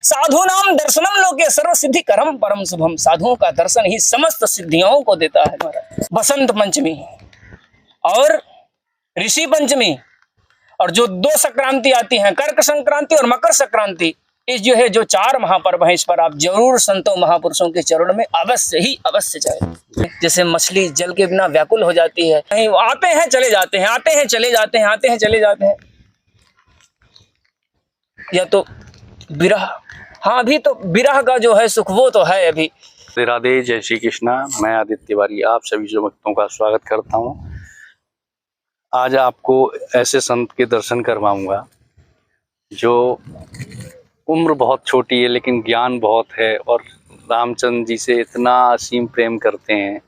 साधु नाम दर्शनम लोके सर्व सिद्धि करम परम शुभम। साधुओं का दर्शन ही समस्त सिद्धियों को देता है महाराज। बसंत पंचमी और ऋषि पंचमी और जो दो संक्रांति आती हैं, कर्क संक्रांति और मकर संक्रांति, इस जो है जो 4 महापर्व हैं, इस पर आप जरूर संतों महापुरुषों के चरण में अवश्य जाए। जैसे मछली जल के बिना व्याकुल हो जाती है, कहीं आते हैं चले जाते हैं, आते हैं चले जाते हैं, आते हैं चले जाते हैं। या तो विरह, हाँ अभी तो विरह का जो है सुख वो तो है अभी। राधे, जय श्री कृष्णा। मैं आदित्य तिवारी आप सभी जो भक्तों का स्वागत करता हूँ। आज आपको ऐसे संत के दर्शन करवाऊंगा जो उम्र बहुत छोटी है लेकिन ज्ञान बहुत है और रामचंद्र जी से इतना असीम प्रेम करते हैं।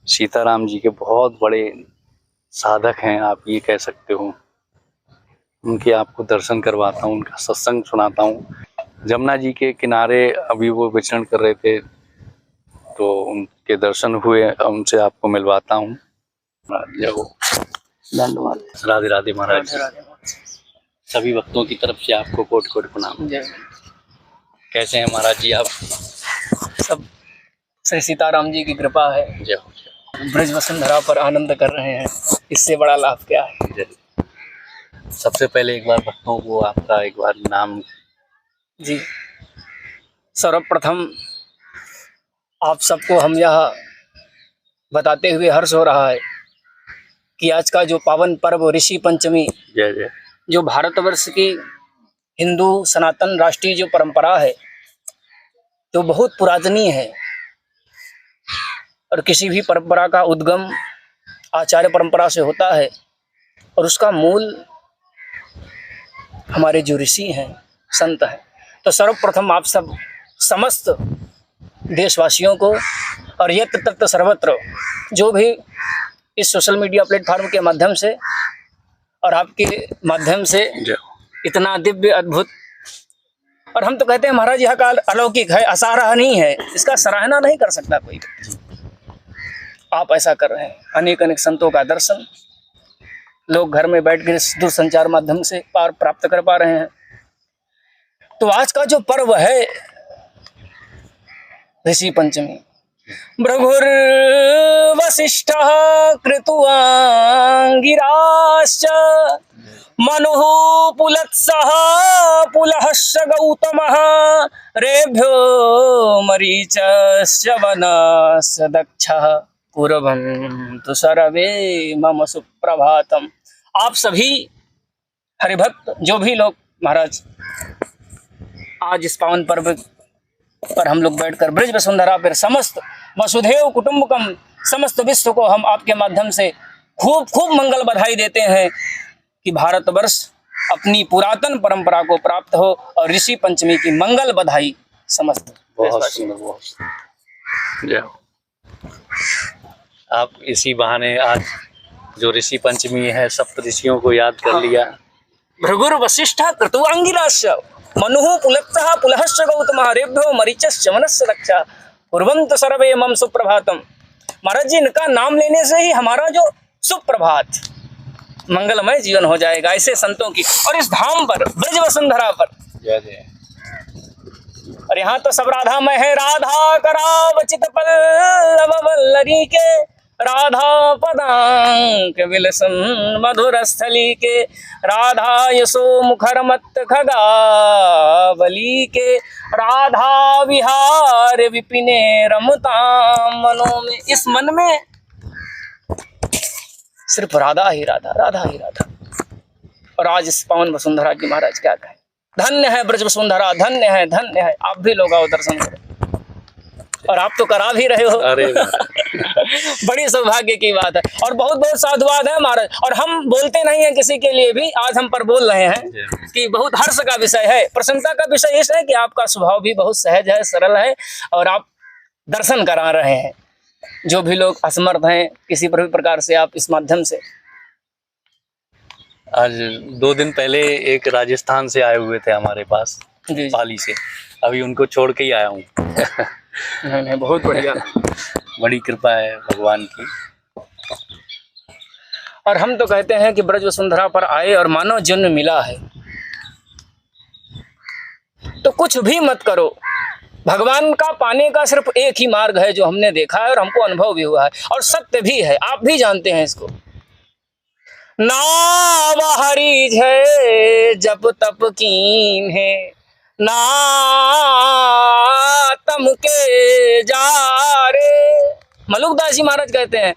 सीताराम जी के बहुत बड़े साधक हैं, आप ये कह सकते हो। उनके आपको दर्शन करवाता हूँ, उनका सत्संग सुनाता हूँ। जमुना जी के किनारे अभी वो विचरण कर रहे थे तो उनके दर्शन हुए, उनसे आपको मिलवाता हूँ। धन्यवाद। राधे राधे महाराज। सभी भक्तों की तरफ से आपको कोट कोट प्रणाम। कैसे हैं महाराज जी आप? सब श्री सीताराम जी की कृपा है। जय हो। ब्रज वसुंधरा पर आनंद कर रहे हैं, इससे बड़ा लाभ क्या है। सबसे पहले एक बार भक्तों को आपका एक बार नाम। जी, सर्वप्रथम आप सबको हम यह बताते हुए हर्ष हो रहा है कि आज का जो पावन पर्व ऋषि पंचमी, जय जय, जो भारतवर्ष की हिंदू सनातन राष्ट्रीय जो परंपरा है तो बहुत पुरातनी है। और किसी भी परंपरा का उद्गम आचार्य परंपरा से होता है और उसका मूल हमारे जो ऋषि हैं, संत हैं। तो सर्वप्रथम आप सब समस्त देशवासियों को और यत्र तत्र सर्वत्र जो भी इस सोशल मीडिया प्लेटफॉर्म के माध्यम से और आपके माध्यम से इतना दिव्य अद्भुत, और हम तो कहते हैं महाराज यह काल अलौकिक है, असराहनीय है, इसका सराहना नहीं कर सकता कोई। आप ऐसा कर रहे हैं, अनेक अनेक संतों का दर्शन लोग घर में बैठ कर दूरसंचार माध्यम से पार प्राप्त कर पा रहे हैं। तो आज का जो पर्व है ऋषि पंचमी, भृगुर्वसिष्ठः कृतवांगिराश्च मनुः पुलत्सः पुलहश्च गौतमः रेभ्यो मरीचश्च वनस्य दक्षः कुर्वन्तु सर्वे मम सुप्रभातम्। आप सभी हरिभक्त जो भी लोग महाराज आज इस पावन पर्व पर हम लोग बैठकर ब्रज वसुंधरा पर समस्त वसुधैव कुटुंबकम समस्त विश्व को हम आपके माध्यम से खूब खूब मंगल बधाई देते हैं कि भारतवर्ष अपनी पुरातन परंपरा को प्राप्त हो और ऋषि पंचमी की मंगल बधाई समस्त। आप इसी बहाने आज जो ऋषि पंचमी है सप्त ऋषियों को याद कर लिया। भृगुर वशिष्ठः कृतवांगिराश्च मनुः पुलत्सः पुलहश्च गौतमः रेभ्यो मरीचश्च वनस्य दक्षः कुर्वन्तु सर्वे मम सुप्रभातम्। महाराज जी, इनका नाम लेने से ही हमारा जो सुप्रभात मंगलमय जीवन हो जाएगा, ऐसे संतों की। और इस धाम पर ब्रज वसुंधरा पर और यहाँ तो सब राधामय है। राधा करावचित पल्लव वल्लरी के, राधा पदांक विलसन मधुर स्थली के, राधा यशो मुखर मत खगावली के, राधा विहार विपिने रमताम मनों में। इस मन में सिर्फ राधा ही राधा, राधा ही राधा। और आज इस पावन वसुंधरा की महाराज क्या कहें, धन्य है ब्रज वसुंधरा, धन्य है, धन्य है। आप भी लोग आओ दर्शन करो, और आप तो करा भी रहे हो। अरे बड़ी सौभाग्य की बात है और बहुत बहुत साधुवाद है महाराज। और हम बोलते नहीं है किसी के लिए भी, आज हम पर बोल रहे हैं कि बहुत हर्ष का विषय है, प्रसन्नता का विषय इस है कि आपका स्वभाव भी बहुत सहज है, सरल है और आप दर्शन करा रहे हैं। जो भी लोग असमर्थ हैं किसी भी प्रकार से, आप इस माध्यम से। आज 2 दिन पहले एक राजस्थान से आए हुए थे हमारे पास, पाली से, अभी उनको छोड़ के ही आया हूँ। नहीं, बहुत बढ़िया। बड़ी कृपा है भगवान की। और हम तो कहते हैं कि ब्रज वसुंधरा पर आए और मानव जन्म मिला है। तो कुछ भी मत करो। भगवान का पाने का सिर्फ एक ही मार्ग है जो हमने देखा है और हमको अनुभव भी हुआ है और सत्य भी है, आप भी जानते हैं इसको। नाव हरि है जब तप कीन है, ना तम के जा रे, मलुकदास जी महाराज कहते हैं।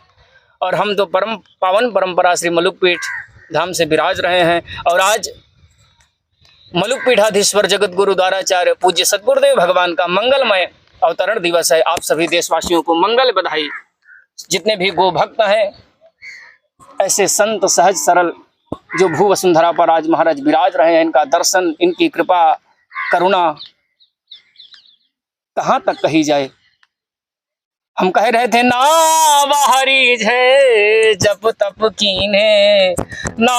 और हम तो परम पावन परंपरा श्री मलुक पीठ धाम से विराज रहे हैं और आज मलुक पीठाधीश्वर जगत गुरु द्वाराचार्य पूज्य सद्गुरुदेव भगवान का मंगलमय अवतरण दिवस है। आप सभी देशवासियों को मंगल बधाई। जितने भी गो भक्त हैं, ऐसे संत सहज सरल जो भू वसुंधरा पर आज महाराज विराज रहे हैं, इनका दर्शन, इनकी कृपा करुणा कहाँ तक कही जाए। हम कह रहे थे नाव हरि है जब तप कीन्हे, ना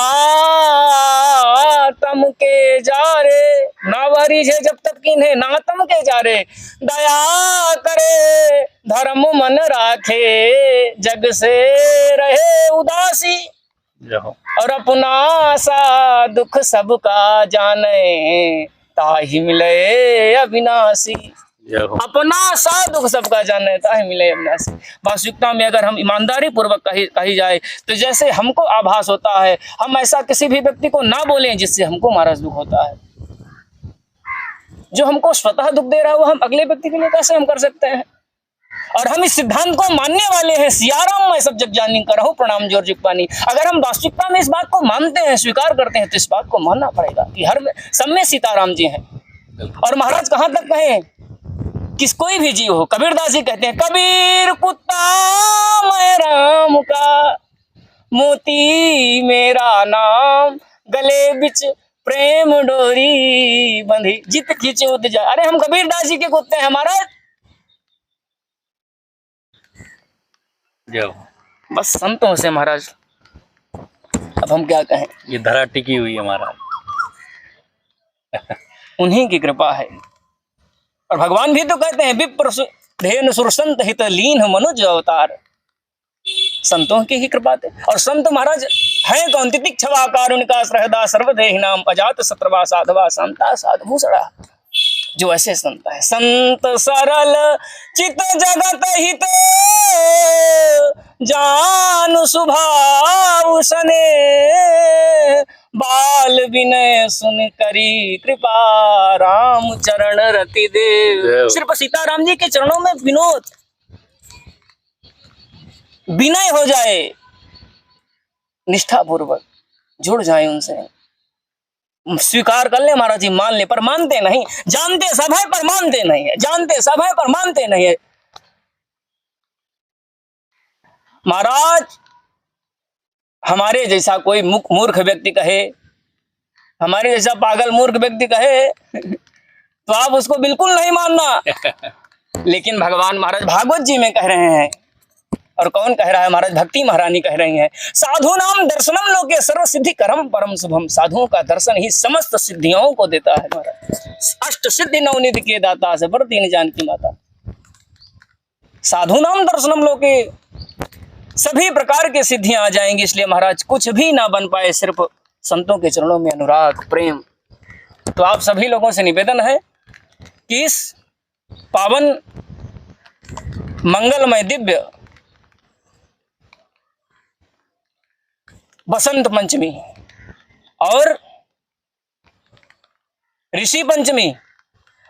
तम के जा रे, नाव हरि है जब तप कीन्हे, ना तम के जा रे, दया करे धर्म मन राखे, जग से रहे उदासी, और अपना सा दुख सबका जाने, ताहि मिले अविनाशी। अपना सा दुख सबका जाने ताहि मिले अविनाशी। वास्तविकता में अगर हम ईमानदारी पूर्वक कही जाए तो जैसे हमको आभास होता है, हम ऐसा किसी भी व्यक्ति को ना बोलें जिससे हमको महाराज दुख होता है। जो हमको स्वतः दुख दे रहा है वो हम अगले व्यक्ति के लिए कैसे हम कर सकते हैं। और हम इस सिद्धांत को मानने वाले हैं, सियाराम मैं सब जग जानी, करहु प्रणाम जोर जुग पानी। अगर हम वास्तविकता में इस बात को मानते हैं, स्वीकार करते हैं, तो इस बात को मानना पड़ेगा कि हर में सब में सीताराम जी हैं। और महाराज कहाँ तक कहें, किस कोई भी जीव हो, कबीरदास जी कहते हैं, कबीर कुत्ता मैं राम का, मोती मेरा नाम, गले बिच प्रेम डोरी बंधी, जित खींचे उत जा। अरे हम कबीरदास जी के कुत्ते हैं महाराज। बस संतों से महाराज अब हम क्या कहें, ये धरा टिकी हुई है महाराज, उन्हीं की कृपा है। और भगवान भी तो कहते हैं, विप्र धेनु सुरसंत हित लीन मनुज अवतार, संतों की ही कृपा थे। और संत महाराज हैं कौन, तितिक्षवा कारुणिका सहृदा सर्वदेहि नाम, अजात शत्रवा साधवा शांता साधुभूषणा, जो ऐसे संत है। संत सरल चित जगत हित जान स्वभाव सने, बाल विनय सुन करी कृपा राम चरण रति देव। सिर्फ सीताराम जी के चरणों में विनोद विनय हो जाए, निष्ठा पूर्वक जुड़ जाए उनसे, स्वीकार कर ले महाराज जी, मान ले, पर मानते नहीं। जानते सब है पर मानते नहीं है, जानते सब है पर मानते नहीं है। महाराज हमारे जैसा कोई मूर्ख व्यक्ति कहे, हमारे जैसा पागल मूर्ख व्यक्ति कहे तो आप उसको बिल्कुल नहीं मानना। लेकिन भगवान महाराज भागवत जी में कह रहे हैं, और कौन कह रहा है, महाराज भक्ति महारानी कह रही हैं, साधु नाम दर्शनम लोके सर्व सिद्धि करम परम शुभम। साधुओं का दर्शन ही समस्त सिद्धियों को देता है महाराज। अष्ट सिद्धि नवनिधि के दाता से पर तीन जानकी माता। साधु नाम दर्शनम लोके सभी प्रकार के सिद्धियां आ जाएंगी। इसलिए महाराज कुछ भी ना बन पाए, सिर्फ संतों के चरणों में अनुराग प्रेम। तो आप सभी लोगों से निवेदन है कि इस पावन मंगलमय दिव्य बसंत पंचमी और ऋषि पंचमी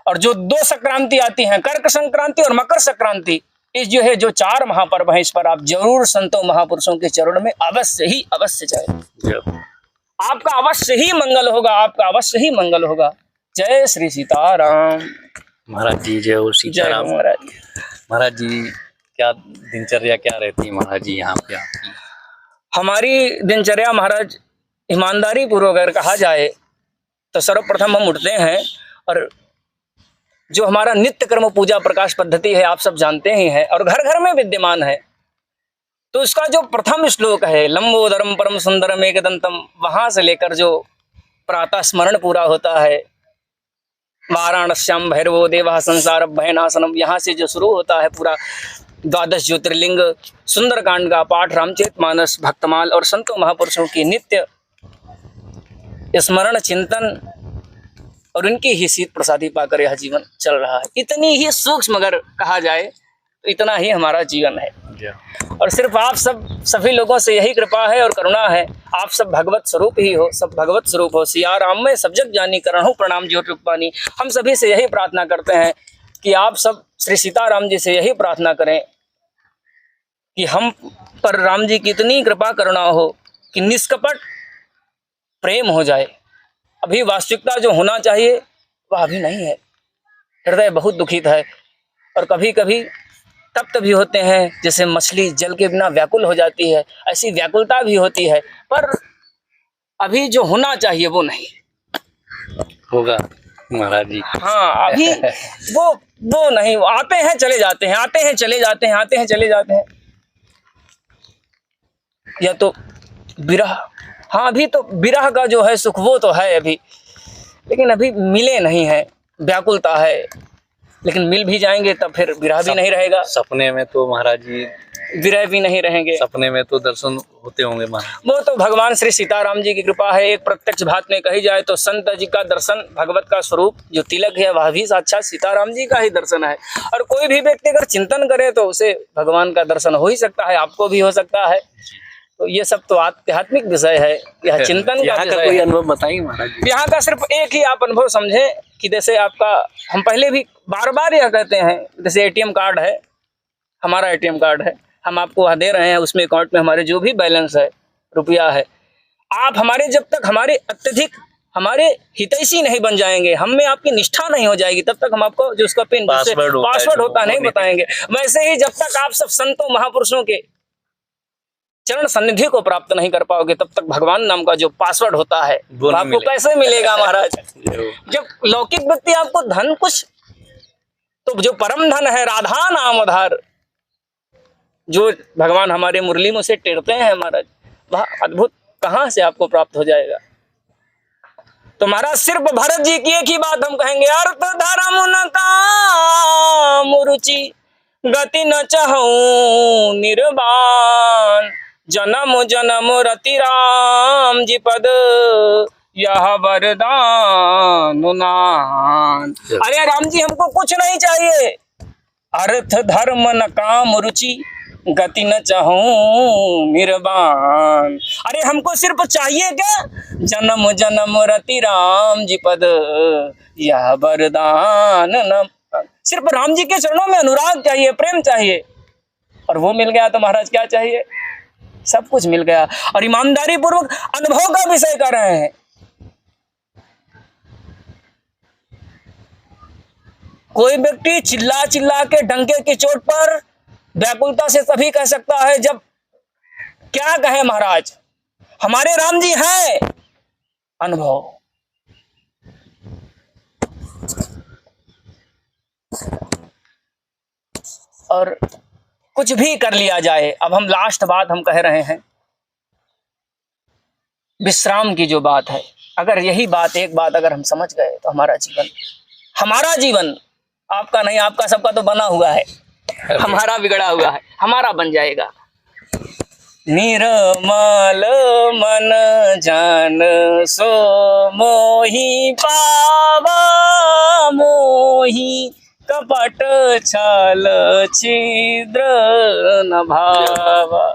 और जो दो संक्रांति आती हैं, कर्क संक्रांति और मकर संक्रांति, इस जो है जो चार महापर्व है, इस पर आप जरूर संतों महापुरुषों के चरण में अवश्य जाए। आपका अवश्य ही मंगल होगा, आपका अवश्य ही मंगल होगा। जय श्री सीताराम। महाराज जी जय हो सीताराम। महाराज महाराज जी क्या दिनचर्या क्या रहती है महाराज जी यहाँ पे आपकी? हमारी दिनचर्या महाराज ईमानदारी पूर्वक अगर कहा जाए तो सर्वप्रथम हम उठते हैं और जो हमारा नित्य कर्म पूजा प्रकाश पद्धति है आप सब जानते ही हैं और घर घर में विद्यमान है। तो इसका जो प्रथम श्लोक है, लंबोदरम परम सुंदरम एकदंतम, वहां से लेकर जो प्रातः स्मरण पूरा होता है, वाराणस्याम भैरवो देवः संसार भयनाशनम, यहाँ से जो शुरू होता है पूरा 12 ज्योतिर्लिंग सुंदरकांड का पाठ, रामचरितमानस, भक्तमाल और संतों महापुरुषों की नित्य स्मरण चिंतन और उनकी ही शीत प्रसादी पाकर यह जीवन चल रहा है। इतनी ही सूक्ष्म अगर कहा जाए तो इतना ही हमारा जीवन है। और सिर्फ आप सभी लोगों से यही कृपा है और करुणा है। आप सब भगवत स्वरूप ही हो, सब भगवत स्वरूप हो। सिया राम में सब जग जानी, करण हो प्रणाम ज्योति रूपानी। हम सभी से यही प्रार्थना करते हैं कि आप सब श्री सीताराम जी से यही प्रार्थना करें कि हम पर राम जी की इतनी कृपा करुणा हो कि निष्कपट प्रेम हो जाए। अभी वास्तविकता जो होना चाहिए वह अभी नहीं है। हृदय बहुत दुखित है और कभी कभी तप्त भी होते हैं, जैसे मछली जल के बिना व्याकुल हो जाती है, ऐसी व्याकुलता भी होती है। पर अभी जो होना चाहिए वो नहीं होगा महाराज जी। हाँ, अभी वो नहीं। वो आते हैं चले जाते हैं, आते हैं चले जाते हैं, आते हैं चले जाते हैं। या तो विरह, हाँ अभी तो विरह का जो है सुख वो तो है अभी, लेकिन अभी मिले नहीं है, व्याकुलता है। लेकिन मिल भी जाएंगे तब फिर विरह भी नहीं रहेगा। सपने में तो महाराज जी विरह भी नहीं रहेंगे। सपने में तो दर्शन होते होंगे महाराज। वो तो भगवान श्री सीताराम जी की कृपा है। एक प्रत्यक्ष बात में कही जाए तो संत जी का दर्शन, भगवत का स्वरूप जो तिलक है वह भी साक्षात सीताराम जी का ही दर्शन है। और कोई भी व्यक्ति अगर चिंतन करे तो उसे भगवान का दर्शन हो ही सकता है, आपको भी हो सकता है। तो ये सब तो आध्यात्मिक विषय है, यह चिंतन का विषय कोई है। अनुभव बताइए महाराज जी। यहाँ का सिर्फ एक ही आप अनुभव समझे कि जैसे आपका, हम पहले भी बार बार यह कहते हैं, जैसे एटीएम कार्ड है, हमारा एटीएम कार्ड है, हम आपको वहाँ दे रहे हैं, उसमें अकाउंट में हमारे जो भी बैलेंस है, रुपया है, आप हमारे जब तक हमारे अत्यधिक हमारे हितैषी नहीं बन जाएंगे, हम में आपकी निष्ठा नहीं हो जाएगी, तब तक हम आपको जो उसका पिन पासवर्ड होता नहीं बताएंगे। वैसे ही जब तक आप सब संतों महापुरुषों के चरण सन्निधि को प्राप्त नहीं कर पाओगे, तब तक भगवान नाम का जो पासवर्ड होता है वो आपको कैसे मिलेगा महाराज। जब लौकिक व्यक्ति आपको धन कुछ, तो जो परम धन है राधा नाम आधार, जो भगवान हमारे मुरली में से टेरते हैं महाराज, वह अद्भुत कहाँ से आपको प्राप्त हो जाएगा। तो महाराज सिर्फ भरत जी की एक ही बात हम कहेंगे, अर्थ धर्म न काम रुचि गति न चाहूं निर्वाण, जन्म जन्म रति राम जी पद यह वरदान नान। अरे राम जी हमको कुछ नहीं चाहिए, अर्थ धर्म न काम रुचि गति न चाहूं निर्वाण। अरे हमको सिर्फ चाहिए क्या, जन्म जन्म रति राम जी पद यह वरदान न। सिर्फ राम जी के चरणों में अनुराग चाहिए, प्रेम चाहिए, और वो मिल गया तो महाराज क्या चाहिए, सब कुछ मिल गया। और ईमानदारी पूर्वक अनुभव का विषय कर रहे हैं। कोई व्यक्ति चिल्ला चिल्ला के डंके की चोट पर व्याकुलता से तभी कह सकता है जब क्या कहे महाराज, हमारे राम जी हैं। अनुभव और कुछ भी कर लिया जाए। अब हम लास्ट बात हम कह रहे हैं, विश्राम की जो बात है, अगर यही बात एक बात अगर हम समझ गए तो हमारा जीवन आपका नहीं, आपका सबका तो बना हुआ है, हमारा बिगड़ा हुआ है, हमारा बन जाएगा। निर्मल मन जान सो मोहि पावा, मोहि कपट छल छिद्र न भावा।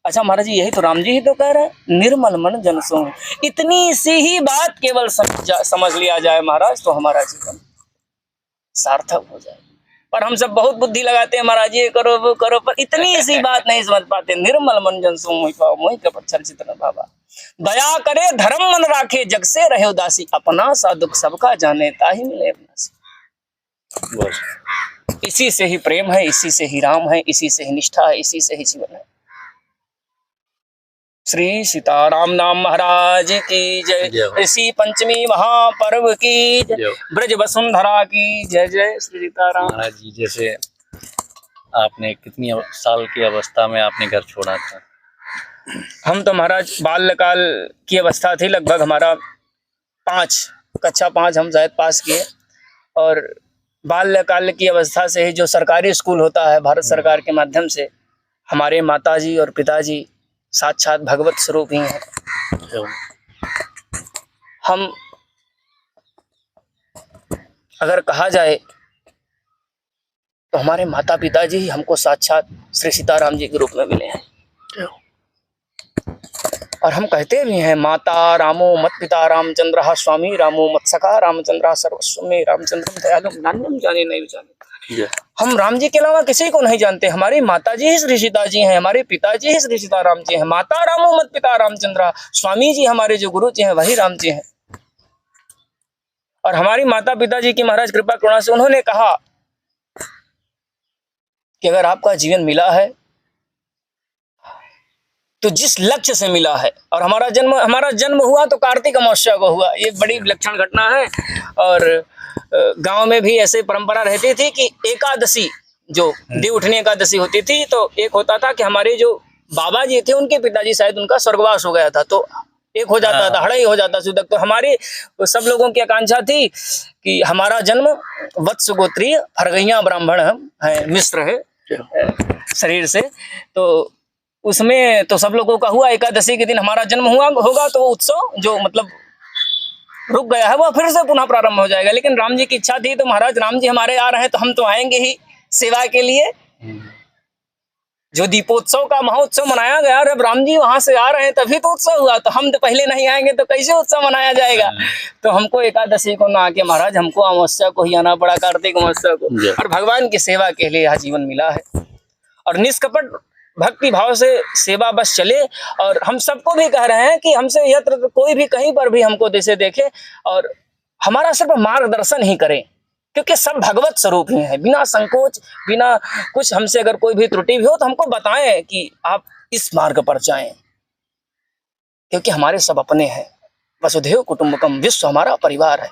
अच्छा महाराज जी, यही तो राम जी ही तो कह रहे हैं, निर्मल मन जन सो। इतनी सी ही बात केवल समझ लिया जाए महाराज, तो हमारा जीवन सार्थक हो जाए। पर हम सब बहुत बुद्धि लगाते हैं महाराज, ये करो वो करो, पर इतनी सी बात नहीं समझ पाते। निर्मल मन जन सो मोहि पावा, मोहि कपट छल छिद्र न भावा। दया करे धर्म मन राखे, जग से रहे उदासी, अपना सा दुख सबका जाने, ताहि मिले अपनासी। इसी से ही प्रेम है, इसी से ही राम है, इसी से ही निष्ठा है, इसी से ही जीवन है। श्री सीताराम नाम महाराज की जय। ऋषि पंचमी महापर्व की जय। ब्रज वसुंधरा की जय जय। श्री सीताराम। महाराज जी, जैसे आपने कितनी साल की अवस्था में आपने घर छोड़ा था? हम तो महाराज बाल्यकाल की अवस्था थी, लगभग हमारा कक्षा 5 हम शायद पास किए। और बाल्यकाल की अवस्था से ही जो सरकारी स्कूल होता है भारत सरकार के माध्यम से, हमारे माताजी और पिताजी साक्षात भगवत स्वरूप ही हैं। हम अगर कहा जाए तो हमारे माता पिता जी ही हमको साक्षात श्री सीताराम जी के रूप में मिले हैं। और हम कहते भी हैं, माता रामो मत पिता रामचंद्र स्वामी रामो मत सखा रामचंद्र सर्वस्व में रामचंद्र दयालु नान्यम जाने नहीं जाने। हम राम जी के अलावा किसी को नहीं जानते। हमारी माता जी ही श्री सीता जी हैं, हमारे पिताजी ही श्री सीताराम जी हैं। माता रामो मत पिता रामचंद्र, स्वामी जी हमारे जो गुरु जी हैं वही राम जी हैं। और हमारी माता पिताजी की महाराज कृपा करुणा से उन्होंने कहा कि अगर आपका जीवन मिला है तो जिस लक्ष्य से मिला है, और हमारा जन्म हुआ तो कार्तिक अमावस्या को हुआ, ये बड़ी विलक्षण घटना है। और गांव में भी ऐसे परंपरा रहती थी कि एकादशी, जो देव उठनी एकादशी होती थी, तो एक होता था कि हमारे जो बाबा जी थे उनके पिताजी शायद उनका स्वर्गवास हो गया था, तो एक हो जाता था, हड़ा ही हो जाता सुदक। तो हमारे सब लोगों की आकांक्षा थी कि हमारा जन्म वत्स गोत्रीय फरगैया ब्राह्मण है, मिश्र है शरीर से, तो उसमें तो सब लोगों का हुआ। एकादशी के दिन हमारा जन्म होगा तो उत्सव जो मतलब रुक गया है वो फिर से पुनः प्रारंभ हो जाएगा। लेकिन राम जी की इच्छा थी, तो महाराज राम जी हमारे आ रहे हैं तो हम तो आएंगे ही सेवा के लिए। जो दीपोत्सव का महोत्सव मनाया गया, और अब राम जी वहां से आ रहे हैं तभी तो उत्सव हुआ, तो हम तो पहले नहीं आएंगे तो कैसे उत्सव मनाया जाएगा। तो हमको एकादशी को ना आके महाराज हमको अमावस्या को ही आना पड़ा, कार्तिक अमावस्या को। और भगवान की सेवा के लिए यह जीवन मिला है, और निष्कपट भक्ति भाव से सेवा बस चले। और हम सबको भी कह रहे हैं कि हमसे यत्र कोई भी कहीं पर भी हमको जैसे देखे और हमारा सिर्फ मार्गदर्शन ही करे, क्योंकि सब भगवत स्वरूप ही है। बिना संकोच, बिना कुछ, हमसे अगर कोई भी त्रुटि भी हो तो हमको बताएं कि आप इस मार्ग पर जाएं, क्योंकि हमारे सब अपने हैं। वसुधैव कुटुंबकम, विश्व हमारा परिवार है,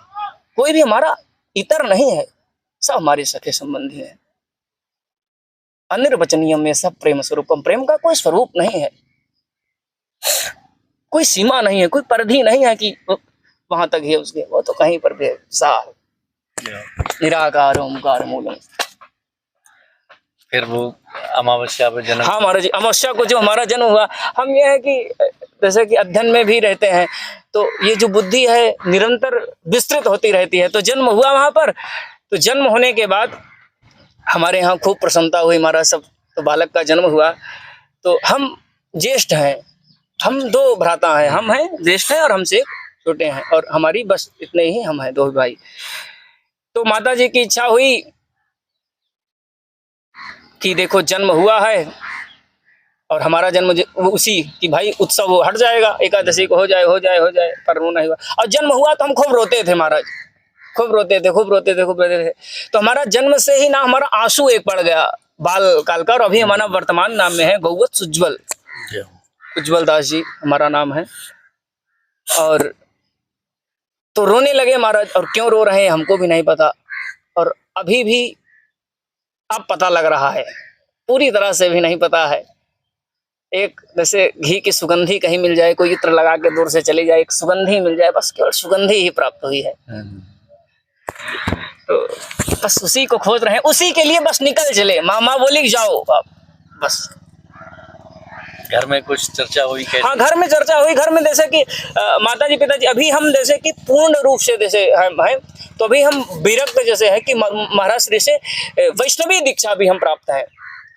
कोई भी हमारा इतर नहीं है, सब हमारे सखे संबंधी हैं। अनिर्वचनीय में सब प्रेम स्वरूपम, प्रेम का कोई स्वरूप नहीं है, कोई सीमा नहीं है, कोई परिधि नहीं है कि वहां तक है उसके, वो तो कहीं पर भी है। सार निराकार ओमकार मूलम। फिर वो अमावस्या पे जन्म, हाँ महाराज, अमावस्या को जो हमारा जन्म हुआ, हम ये है कि जैसे कि अध्ययन में भी रहते हैं, तो ये जो बुद्धि है निरंतर विस्तृत होती रहती है। तो जन्म हुआ वहां पर, तो जन्म होने के बाद हमारे यहाँ खूब प्रसन्नता हुई महाराज सब। तो बालक का जन्म हुआ, तो हम ज्येष्ठ हैं, हम दो भ्राता हैं, हम हैं ज्येष्ठ हैं और हमसे छोटे हैं, और हमारी बस इतने ही हम हैं, दो भाई। तो माता जी की इच्छा हुई कि देखो जन्म हुआ है और हमारा जन्म उसी कि भाई उत्सव हट जाएगा, एकादशी को हो जाए, पर वो नहीं हुआ। और जन्म हुआ तो हम खूब रोते थे महाराज, खूब रोते थे। तो हमारा जन्म से ही ना हमारा आंसू एक पड़ गया बाल काल का, और अभी हमारा वर्तमान नाम में है गौवत्स उज्ज्वल दास जी हमारा नाम है। और तो रोने लगे महाराज, और क्यों रो रहे हैं हमको भी नहीं पता, और अभी भी अब पता लग रहा है, पूरी तरह से भी नहीं पता है। एक जैसे घी की सुगंधी कहीं मिल जाए, कोई इत्र लगा के दूर से चली जाए, एक सुगंधी मिल जाए, बस केवल सुगंधी ही प्राप्त हुई है। तो बस उसी को खोज रहे हैं, उसी के लिए बस निकल चले। मामा बोली जाओ आप, बस। घर में कुछ चर्चा हुई? हाँ, घर में चर्चा हुई। घर में जैसे कि माता जी पिताजी, अभी हम जैसे कि पूर्ण रूप से जैसे हैं, तो अभी हम विरक्त जैसे है कि महाराज श्री से वैष्णवी दीक्षा भी हम प्राप्त है।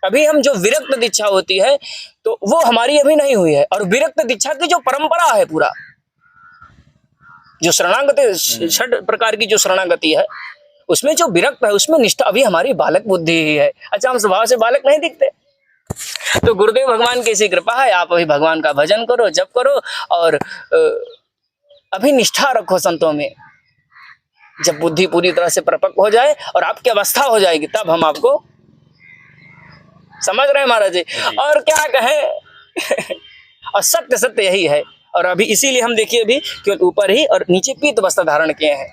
अभी हम जो विरक्त दीक्षा होती है तो वो हमारी अभी नहीं हुई है। और विरक्त दीक्षा की जो परंपरा है, पूरा जो शरणागति, 6 प्रकार की जो शरणागति है, उसमें जो विरक्त है उसमें निष्ठा अभी हमारी बालक बुद्धि ही है। अच्छा, हम स्वभाव से बालक नहीं दिखते। तो गुरुदेव भगवान की ऐसी कृपा है, आप अभी भगवान का भजन करो, जप करो, और अभी निष्ठा रखो संतों में। जब बुद्धि पूरी तरह से परिपक्व हो जाए और आपकी अवस्था हो जाएगी, तब हम आपको समझ रहे हैं महाराज जी। और क्या कहें और सत्य सत्य यही है। और अभी इसीलिए हम देखिए अभी क्यों ऊपर ही और नीचे पीत वस्त्र धारण किए हैं,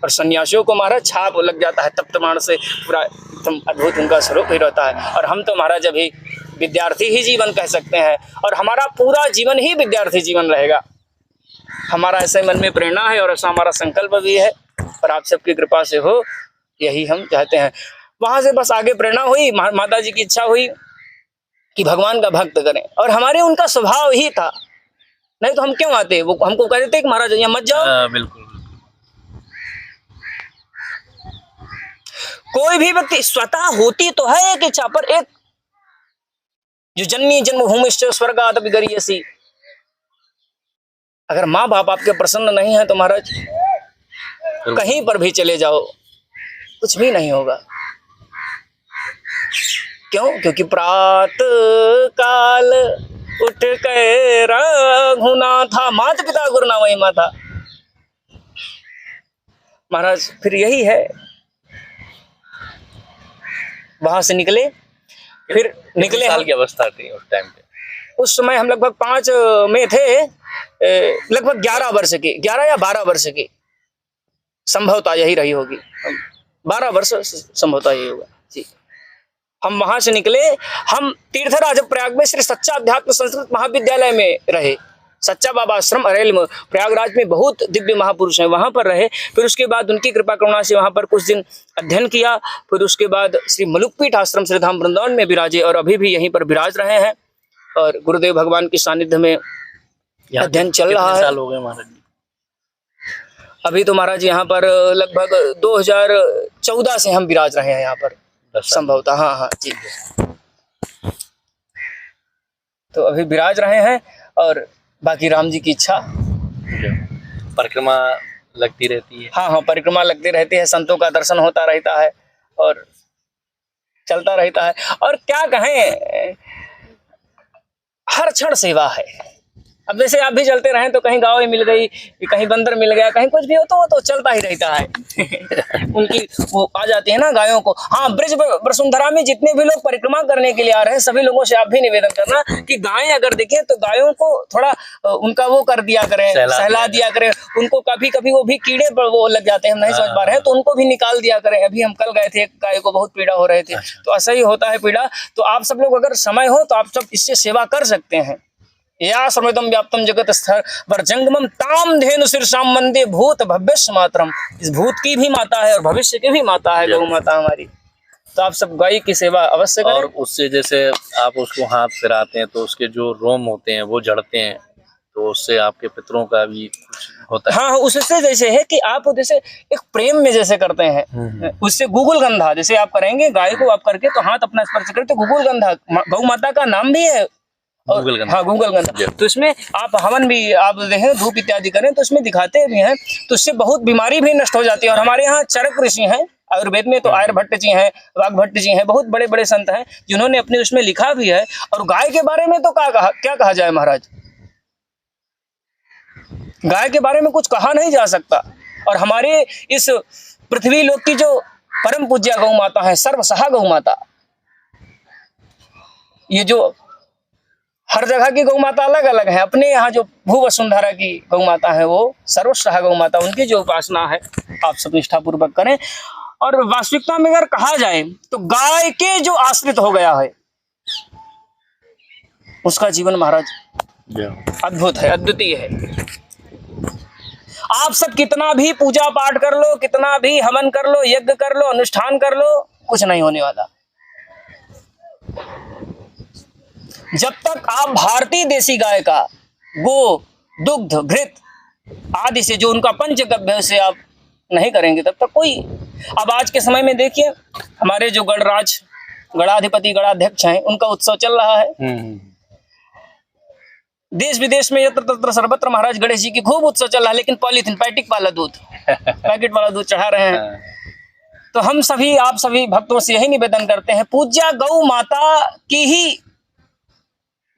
और सन्यासियों को महाराज छाप लग जाता है तप्तमाण से, पूरा एकदम अद्भुत उनका स्वरूप ही रहता है। और हम तो महाराज अभी विद्यार्थी ही जीवन कह सकते हैं, और हमारा पूरा जीवन ही विद्यार्थी जीवन रहेगा। हमारा ऐसे मन में प्रेरणा है और ऐसा हमारा संकल्प भी है, और आप सबकी कृपा से हो, यही हम चाहते हैं। वहां से बस आगे प्रेरणा हुई, माता जी की इच्छा हुई कि भगवान का भक्त करें, और हमारे उनका स्वभाव ही था, नहीं तो हम क्यों आते। वो हमको कहते थे कि महाराज यहाँ मत जाओ। बिल्कुल। कोई भी व्यक्ति स्वतः होती तो है एक इच्छा, पर एक जो जननी जन्मभूमि स्वर्गादपि गरीयसी, अगर माँ बाप आपके प्रसन्न नहीं है तो महाराज कहीं पर भी चले जाओ कुछ भी नहीं होगा। क्यों? क्योंकि प्रात काल उठ के रघुनाथा, माता पिता गुरु ना वही माता। महाराज फिर यही है, वहां से निकले, फिर निकले साल की अवस्था थी उस टाइम पे? उस समय हम लगभग 5 में थे, लगभग 11 वर्ष के, 11 या 12 वर्ष के, संभवतः यही रही होगी, 12 वर्ष संभवतः यही होगा जी। हम वहां से निकले, हम तीर्थराज प्रयाग में श्री सच्चा अध्यात्म संस्कृत महाविद्यालय में रहे। सच्चा बाबा आश्रम अरेल में, प्रयागराज में बहुत दिव्य महापुरुष हैं, वहां पर रहे। फिर उसके बाद उनकी कृपा करुणा से वहां पर कुछ दिन अध्ययन किया। फिर उसके बाद श्री मलुकपीठ आश्रम श्रीधाम वृंदावन में विराजे और अभी भी यहीं पर विराज रहे हैं और गुरुदेव भगवान की सानिध्य में अध्ययन चल रहा है। साल हो गए महाराज जी? अभी तो महाराज यहाँ पर लगभग 2014 से हम विराज रहे हैं यहाँ पर संभवतः। हाँ हाँ जी, तो अभी विराज रहे हैं और बाकी राम जी की इच्छा। परिक्रमा लगती रहती है? हाँ हाँ, परिक्रमा लगती रहती है, संतों का दर्शन होता रहता है और चलता रहता है। और क्या कहें, हर क्षण सेवा है। अब जैसे आप भी चलते रहे तो कहीं गाय मिल गई, कहीं बंदर मिल गया, कहीं कुछ भी हो तो वो तो चलता ही रहता है। उनकी वो आ जाती है ना गायों को। हाँ, ब्रज वसुंधरा में जितने भी लोग परिक्रमा करने के लिए आ रहे हैं सभी लोगों से आप भी निवेदन करना कि गायें अगर दिखें तो गायों को थोड़ा उनका वो कर दिया करें, सहला दिया करें। उनको कभी कभी वो भी कीड़े पर वो लग जाते हैं, हम नहीं समझ पा रहे हैं, तो उनको भी निकाल दिया करें। अभी हम कल गए थे, एक गाय को बहुत पीड़ा हो रहे थे, तो ऐसा ही होता है पीड़ा। तो आप सब लोग अगर समय हो तो आप सब इससे सेवा कर सकते हैं। या सर्वदम व्याप्तम जगत स्थर वर्जंगमम ताम धेनु शीर्षाम वंदे भूत भव्यस्य मातरम। इस भूत की भी माता है और भविष्य की भी माता है गौ माता हमारी। तो आप सब गाय की सेवा अवश्य करें। और उससे जैसे आप उसको हाथ फिराते हैं तो उसके जो रोम होते हैं वो जड़ते हैं, तो उससे आपके पितरों का भी कुछ होता है? हाँ, उससे जैसे है कि आप जैसे एक प्रेम में जैसे करते हैं, उससे गूगल गंधा जैसे आप करेंगे, गाय को आप करके तो हाथ अपना स्पर्श करते, गूगल गंधा गौ माता का नाम भी है। और हाँ, गूगल गंधा, तो इसमें आप हवन भी आप देखें, धूप इत्यादि करें तो इसमें दिखाते भी हैं, तो इससे बहुत बीमारी भी नष्ट हो जाती है। और हमारे यहाँ चरक ऋषि हैं आयुर्वेद में, तो आर्यभट्ट जी हैं, वाग्भट्ट जी हैं, बहुत बड़े बड़े संत हैं जिन्होंने अपने उसमें लिखा भी है। और गाय के बारे में तो क्या कहा जाए महाराज, गाय के बारे में कुछ कहा नहीं जा सकता। और हमारे इस पृथ्वी लोक की जो परम पूज्य गौ माता है, सर्वसहा गौ माता, ये जो हर जगह की गौ माता अलग अलग है, अपने यहाँ जो भू वसुंधरा की गौ माता है वो सर्वसहा गौ माता, उनकी जो उपासना है आप सब निष्ठापूर्वक करें। और वास्तविकता में अगर कहा जाए तो गाय के जो आश्रित हो गया है उसका जीवन महाराज अद्भुत है, अद्वितीय है। आप सब कितना भी पूजा पाठ कर लो, कितना भी हवन कर लो, यज्ञ कर लो, अनुष्ठान कर लो, कुछ नहीं होने वाला जब तक आप भारतीय देसी गाय का गो दुग्ध घृत आदि से जो उनका पंचगव्य से आप नहीं करेंगे तब तक कोई। अब आज के समय में देखिए, हमारे जो गणराज गणाधिपति गणाध्यक्ष हैं उनका उत्सव चल रहा है। देश विदेश में यत्र तत्र सर्वत्र महाराज गणेश जी की खूब उत्सव चल रहा है, लेकिन पॉलीथीन पैकेट वाला दूध पैकेट वाला दूध चढ़ा रहे हैं। तो हम सभी आप सभी भक्तों से यही निवेदन करते हैं, पूज्या गौ माता की ही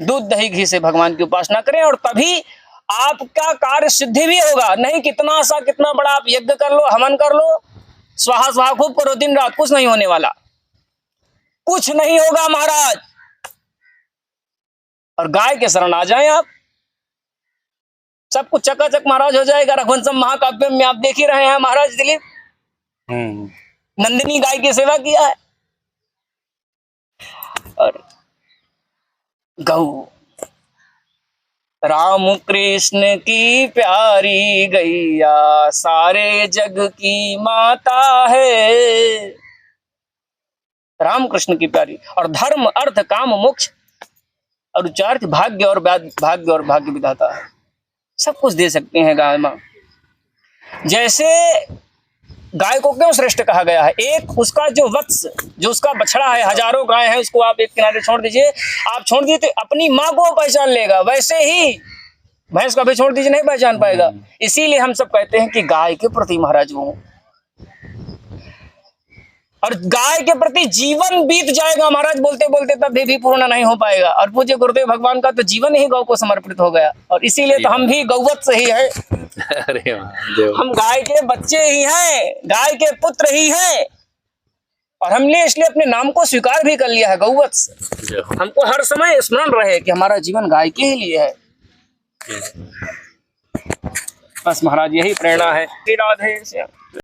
दूध दही घी से भगवान की उपासना करें और तभी आपका कार्य सिद्धि भी होगा। नहीं कितना सा कितना बड़ा आप यज्ञ कर लो, हवन कर लो, स्वाहा स्वाहा खूब करो दिन रात, कुछ नहीं होने वाला, कुछ नहीं होगा महाराज। और गाय के शरण आ जाएं आप, सब कुछ चकाचक महाराज हो जाएगा। रघुवंशम महाकाव्य में आप देख ही रहे हैं महाराज दिलीप नंदिनी गाय की सेवा किया है। और गौ राम कृष्ण की प्यारी गैया सारे जग की माता है। राम कृष्ण की प्यारी, और धर्म अर्थ काम मोक्ष और चार्थ भाग्य और भाग्य विधाता है, सब कुछ दे सकते हैं गाय माँ। जैसे गाय को क्यों श्रेष्ठ कहा गया है? एक उसका जो वत्स, जो उसका बछड़ा है, हजारों गाय है, उसको आप एक किनारे छोड़ दीजिए, आप छोड़ दीजिए तो अपनी माँ को पहचान लेगा, वैसे ही भैंस का भी छोड़ दीजिए, नहीं पहचान पाएगा। इसीलिए हम सब कहते हैं कि गाय के प्रति महाराज वो, और गाय के प्रति जीवन बीत जाएगा महाराज बोलते बोलते, तब भी पूर्ण नहीं हो पाएगा। और पूज्य गुरुदेव भगवान का तो जीवन ही गौ को समर्पित हो गया, और इसीलिए तो हम भी गौवत्स ही है। अरे वाह, हम गाय के बच्चे ही हैं, गाय के पुत्र ही हैं, और हमने इसलिए अपने नाम को स्वीकार भी कर लिया है, गौवत्स। हमको हर समय स्मरण रहे कि हमारा जीवन गाय के ही लिए है। बस महाराज यही प्रेरणा है। राधे श्याम।